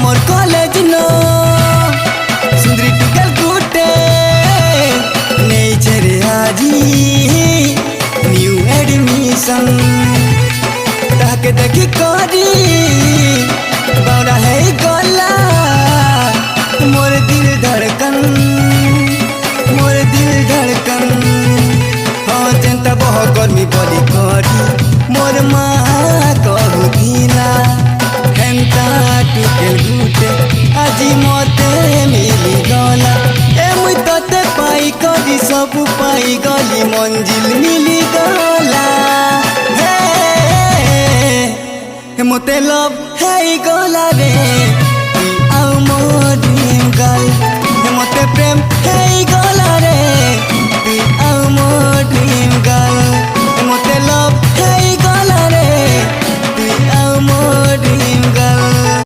मोर college नो सुंदरी Tuchel गुटे नहीं छे आजी न्यू एडमिशन ताके देखी करी बावरा है गला मोर दिल धड़कन हाँ चिंता बहुत गर्मी बड़ी करी मोर माँ कहू दिला हेंता टुकेल गुटे আজি मते मिली गला ए मुई तते पाई करी सब पाई गली मंजिल मिली गला हे मते लव है गला रे आउ मोर ड्रीम गर्ल हे मते प्रेम है